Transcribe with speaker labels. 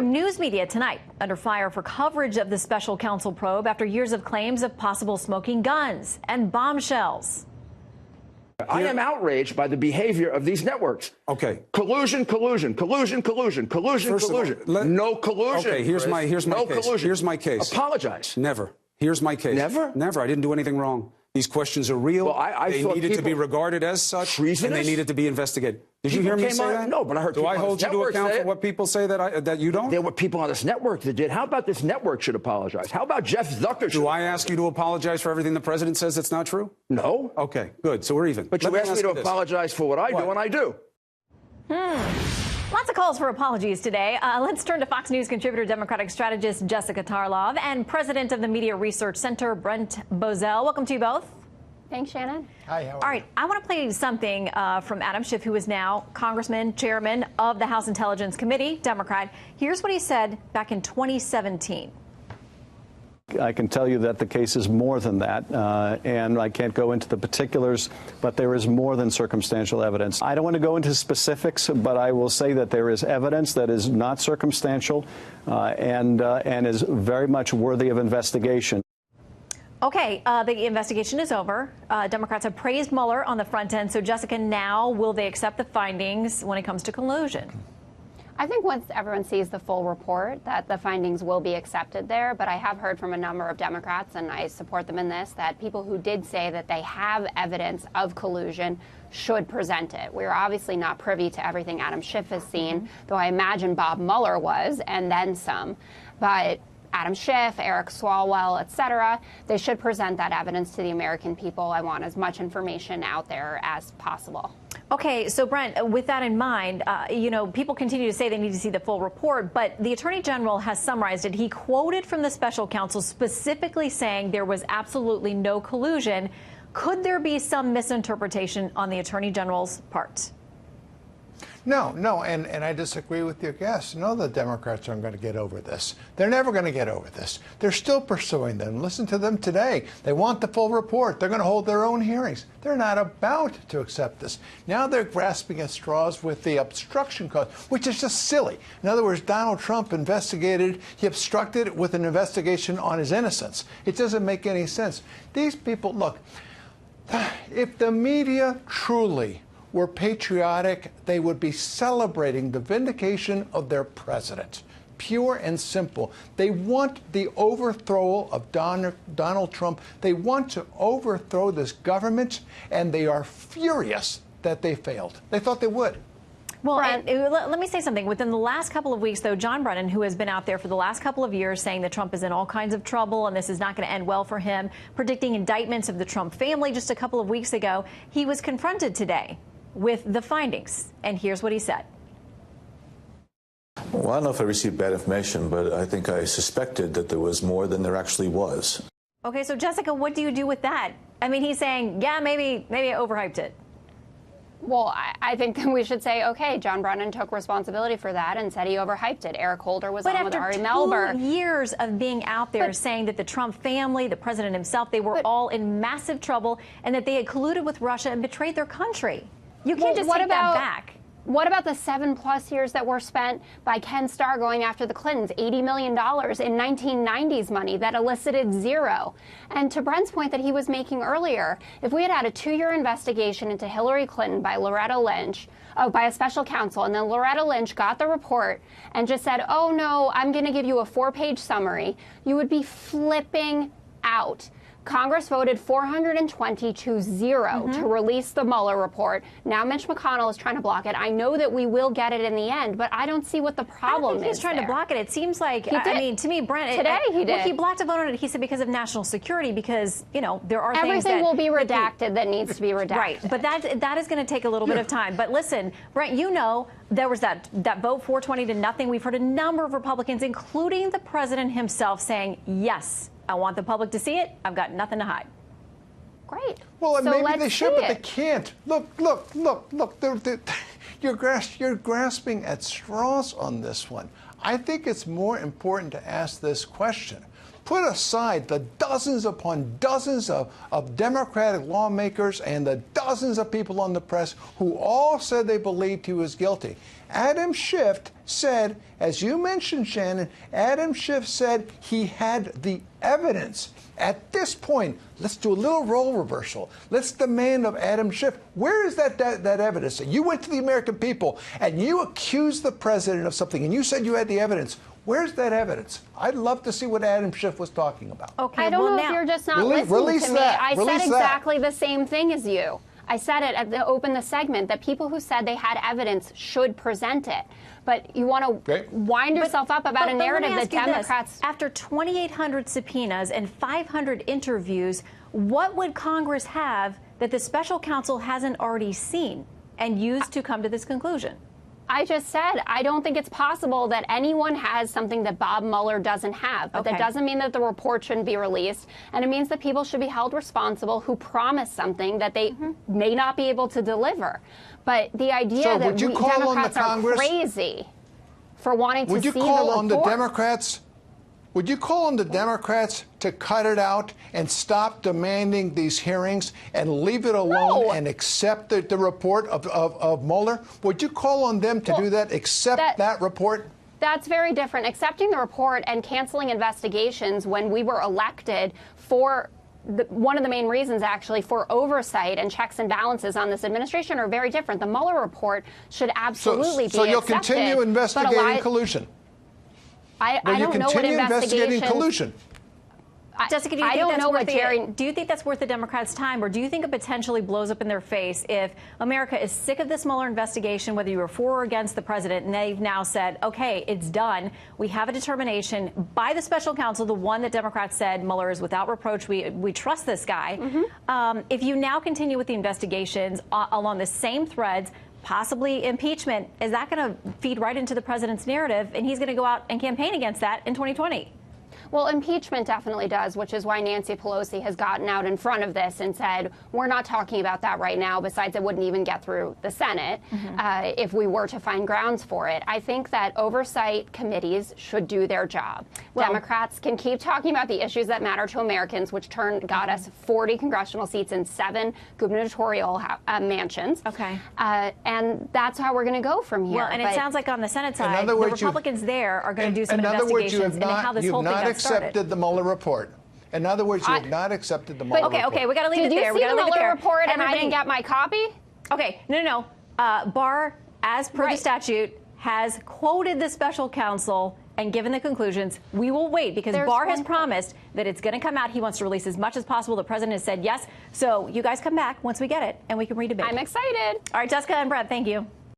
Speaker 1: News media tonight under fire for coverage of the special counsel probe after years of claims of possible smoking guns and bombshells.
Speaker 2: I am outraged by the behavior of these networks.
Speaker 3: Okay.
Speaker 2: Collusion. No collusion.
Speaker 3: Okay, here's my case.
Speaker 2: Collusion.
Speaker 3: Here's my case.
Speaker 2: Apologize.
Speaker 3: Never. Here's my case.
Speaker 2: Never?
Speaker 3: Never. I didn't do anything wrong. These questions are real.
Speaker 2: Well,
Speaker 3: they needed to be regarded as such,
Speaker 2: treasonous?
Speaker 3: and they needed to be investigated. Did you hear me say that?
Speaker 2: No, but I heard.
Speaker 3: Do I hold you to account for what people say that you don't?
Speaker 2: There were people on this network that did. How about this network should apologize? How about Jeff Zucker?
Speaker 3: Do I ask you to apologize for everything the president says that's not true?
Speaker 2: No.
Speaker 3: Okay, good. So we're even.
Speaker 2: But you asked me to apologize for what I do, and I do.
Speaker 1: Lots of calls for apologies today. Let's turn to Fox News contributor, Democratic strategist Jessica Tarlov, and president of the Media Research Center, Brent Bozell. Welcome to you both.
Speaker 4: Thanks, Shannon.
Speaker 1: Hi, how are you? All right, I want to play something from Adam Schiff, who is now congressman, chairman of the House Intelligence Committee, Democrat. Here's what he said back in 2017.
Speaker 5: I can tell you that the case is more than that, and I can't go into the particulars, but there is more than circumstantial evidence. I don't want to go into specifics, but I will say that there is evidence that is not circumstantial and is very much worthy of investigation.
Speaker 1: Okay, the investigation is over. Democrats have praised Mueller on the front end. So, Jessica, now will they accept the findings when it comes to collusion?
Speaker 4: I think once everyone sees the full report, that the findings will be accepted there. But I have heard from a number of Democrats, and I support them in this, that people who did say that they have evidence of collusion should present it. We're obviously not privy to everything Adam Schiff has seen, though I imagine Bob Mueller was, and then some. But Adam Schiff, Eric Swalwell, et cetera, they should present that evidence to the American people. I want as much information out there as possible.
Speaker 1: Okay, so Brent, with that in mind, people continue to say they need to see the full report, but the Attorney General has summarized it. He quoted from the special counsel specifically saying there was absolutely no collusion. Could there be some misinterpretation on the Attorney General's part?
Speaker 6: No, and I disagree with your guest. No, the Democrats aren't going to get over this. They're never going to get over this. They're still pursuing them. Listen to them today. They want the full report. They're going to hold their own hearings. They're not about to accept this. Now they're grasping at straws with the obstruction clause, which is just silly. In other words, Donald Trump investigated, he obstructed with an investigation on his innocence. It doesn't make any sense. These people, look, if the media truly were patriotic, they would be celebrating the vindication of their president. Pure and simple. They want the overthrow of Donald Trump. They want to overthrow this government, and they are furious that they failed. They thought they would.
Speaker 1: Well, let me say something. Within the last couple of weeks, though, John Brennan, who has been out there for the last couple of years saying that Trump is in all kinds of trouble and this is not going to end well for him, predicting indictments of the Trump family just a couple of weeks ago, he was confronted today with the findings. And here's what he said.
Speaker 7: Well, I don't know if I received bad information, but I think I suspected that there was more than there actually was.
Speaker 1: Okay, so Jessica, what do you do with that? I mean, he's saying, yeah, maybe I overhyped it.
Speaker 4: Well, I think that we should say, okay, John Brennan took responsibility for that and said he overhyped it. Eric Holder was on with Ari Melber.
Speaker 1: But after 2 years of being out there saying that the Trump family, the president himself, they were all in massive trouble and that they had colluded with Russia and betrayed their country. You can't just take that back.
Speaker 4: What about the 7+ years that were spent by Ken Starr going after the Clintons, $80 million in 1990s money that elicited zero? And to Brent's point that he was making earlier, if we had had a 2-year investigation into Hillary Clinton by Loretta Lynch, by a special counsel, and then Loretta Lynch got the report and just said, oh no, I'm going to give you a 4-page summary, you would be flipping out. Congress voted 420 to 0 to release the Mueller report. Now Mitch McConnell is trying to block it. I know that we will get it in the end, but I don't see what the problem is.
Speaker 1: He's trying to block it. It seems like, I mean, to me, Brent,
Speaker 4: today he did.
Speaker 1: Well, he blocked a vote on it. He said because of national security, because, there are things
Speaker 4: everything will be redacted that needs to be redacted.
Speaker 1: Right, but that is going to take a little bit of time. But listen, Brent, there was that vote 420 to nothing. We've heard a number of Republicans, including the president himself, saying, yes, I want the public to see it. I've got nothing to hide.
Speaker 4: Great.
Speaker 6: Well,
Speaker 4: so
Speaker 6: maybe they should, but they can't. Look. You're grasping at straws on this one. I think it's more important to ask this question. Put aside the dozens upon dozens of Democratic lawmakers and the dozens of people on the press who all said they believed he was guilty. Adam Schiff said, as you mentioned, Shannon, Adam Schiff said he had the evidence. At this point, let's do a little role reversal. Let's demand of Adam Schiff, where is that evidence? You went to the American people and you accused the president of something and you said you had the evidence. Where's that evidence? I'd love to see what Adam Schiff was talking about.
Speaker 4: Okay, I don't know if you're just not listening to me. I said exactly the same thing as you. I said it at the open the segment that people who said they had evidence should present it. But you want to wind yourself up about a narrative that Democrats...
Speaker 1: After 2,800 subpoenas and 500 interviews, what would Congress have that the special counsel hasn't already seen and used to come to this conclusion?
Speaker 4: I just said, I don't think it's possible that anyone has something that Bob Mueller doesn't have. But that doesn't mean that the report shouldn't be released. And it means that people should be held responsible who promise something that they may not be able to deliver. But the idea that Democrats are crazy for wanting to see the report.
Speaker 6: Would you call on the Democrats to cut it out and stop demanding these hearings and leave it alone and accept the report of Mueller? Would you call on them to do that, accept that report?
Speaker 4: That's very different. Accepting the report and canceling investigations when we were elected for one of the main reasons, actually, for oversight and checks and balances on this administration are very different. The Mueller report should absolutely be accepted.
Speaker 6: So you'll continue investigating collusion?
Speaker 4: I don't know what
Speaker 6: investigating collusion?
Speaker 1: Jessica, do you think that's worth the Democrats' time, or do you think it potentially blows up in their face if America is sick of this Mueller investigation, whether you were for or against the president, and they've now said, okay, it's done. We have a determination by the special counsel, the one that Democrats said Mueller is without reproach. We trust this guy. If you now continue with the investigations along the same threads, possibly impeachment, is that going to feed right into the president's narrative, and he's going to go out and campaign against that in 2020?
Speaker 4: Well, impeachment definitely does, which is why Nancy Pelosi has gotten out in front of this and said, we're not talking about that right now. Besides, it wouldn't even get through the Senate if we were to find grounds for it. I think that oversight committees should do their job. Democrats can keep talking about the issues that matter to Americans, which got us 40 congressional seats and 7 gubernatorial mansions. And that's how we're going to go from here.
Speaker 1: Well, and it sounds like on the Senate side, the Republicans there are going to do some investigations into how this whole thing got
Speaker 6: accepted the Mueller report. In other words, you have not accepted the Mueller report.
Speaker 1: Okay, we got to leave it there.
Speaker 4: Did you see the Mueller report and I didn't get my copy?
Speaker 1: Okay, no. Barr, as per the statute, has quoted the special counsel and given the conclusions. We will wait because Barr has promised that it's going to come out. He wants to release as much as possible. The president has said yes. So you guys come back once we get it and we can redebate.
Speaker 4: I'm excited.
Speaker 1: All right, Jessica and Brent, thank you.